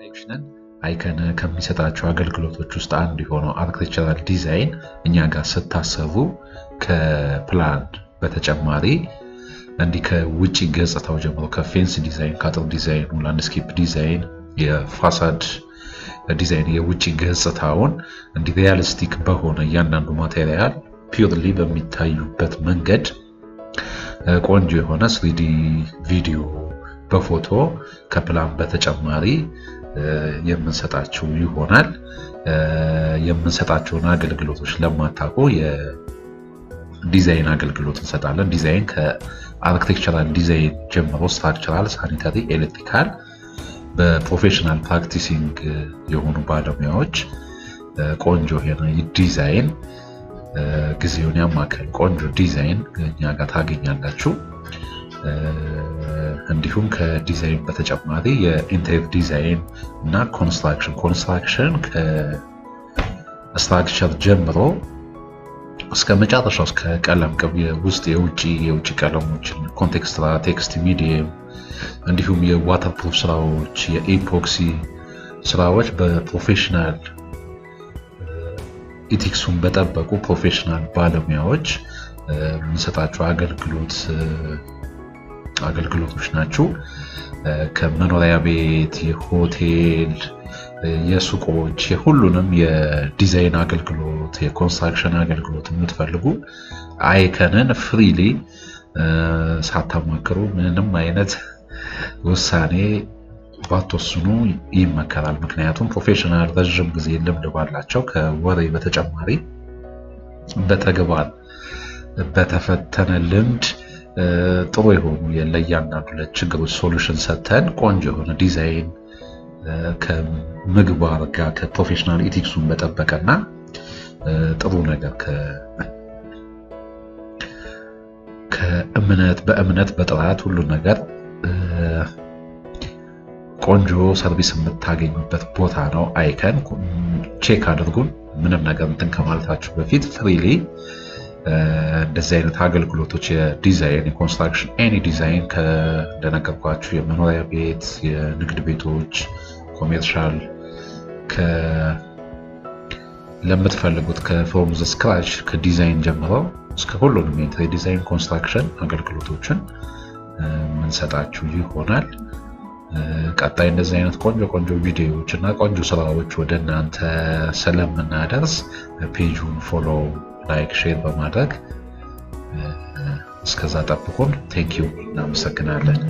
ዳይሬክሽንን አይከን ከሚሰጣቸው አገልግሎቶች ውስጥ አንዱ የሆነው አርክቴክቸራል ዲዛይን እኛ ጋር ስታሰቡ ከፕላን በተጨማሪ እንዲ ከውጪ ገጽታው ጀምሮ ከፌንስ ዲዛይን ከአጥር ዲዛይን ላንድስኬፕ ዲዛይን የፋሳድ ዲዛይን የውጪ ገጽታውን እንዲ ሪያሊስቲክ በሆነ እያንዳንዱ ማቴሪያል ፒውርሊ በሚታዩበት መንገድ ቆንጆ የሆነ 3D ቪዲዮ በፎቶ ከፕላን በተጨማሪ የምንሰጣችሁ ይሆናል። የምንሰጣቸውን አገልግሎቶች ለማታውቁ የዲዛይን አገልግሎት እንሰጣለን። ዲዛይን ከአርክቴክቸራል ዲዛይን ጀምሮ ስትራክቸራል፣ ሳኒታሪ፣ ኤሌክትሪካል በፕሮፌሽናል ፕራክቲሲንግ የሆኑ ባለሙያዎች ቆንጆ የሆነ ዲዛይን ጊዜውን ያማከለ ቆንጆ ዲዛይን እኛ ጋር ታገኛላችሁ። እንዲሁም ከዲዛይን በተጨማሪ የኢንቴሪየር ዲዛይን እና ኮንስትራክሽን ከስትራክቸር ጀምሮ እስከ መጨረሻው እስከ ቀለም ቅብ የውስጥ የውጭ ቀለሞችን ኮንቴክስት ቴክስት ሚዲየም እንዲሁም የዋተርፕሩፍ ስራዎች የኢፖክሲ ስራዎች በፕሮፌሽናል ኢቲክሱን በጠበቁ ፕሮፌሽናል ባለሙያዎች የምንሰጣቸው አገልግሎቶች ናቸው። ከመኖሪያ ቤት፣ የሆቴል፣ የሱቆች የሁሉንም የዲዛይን አገልግሎት የኮንስትራክሽን አገልግሎት የምትፈልጉ አይከንን ፍሪሊ ሳታማክሩ ምንም አይነት ውሳኔ ባትወስኑ ይመከራል። ምክንያቱም ፕሮፌሽናል ረጅም ጊዜ ልምድ ባላቸው ከወሬ በተጨማሪ በተግባር በተፈተነ ልምድ ጥሩ የሆኑ ለእያንዳንዱ ለችግሮች ሶሉሽን ሰጥተን ቆንጆ የሆነ ዲዛይን ከምግባር ጋር ከፕሮፌሽናል ኢቲክሱን በጠበቀና ጥሩ ነገር በእምነት በጥራት ሁሉ ነገር ቆንጆ ሰርቪስ የምታገኙበት ቦታ ነው። አይከን ቼክ አድርጉን። ምንም ነገር እንትን ከማለታችሁ በፊት ፍሪሊ እንደዚህ አይነት አገልግሎቶች የዲዛይን የኮንስትራክሽን ኤኒ ዲዛይን እንደነገርኳችሁ የመኖሪያ ቤት፣ የንግድ ቤቶች፣ ኮሜርሻል ለምትፈልጉት ከፍሮም ዘ ስክራች ከዲዛይን ጀምሮ እስከ ሁሉንም የዲዛይን ኮንስትራክሽን አገልግሎቶችን የምንሰጣችሁ ይሆናል። ቀጣይ እንደዚህ አይነት ቆንጆ ቪዲዮዎች እና ቆንጆ ስራዎች ወደ እናንተ ስለምናደርስ ፔጁን ፎሎ፣ ላይክ፣ ሼር በማድረግ እስከዛ ጠብቁን። ቴንክ ዩ እናመሰግናለን።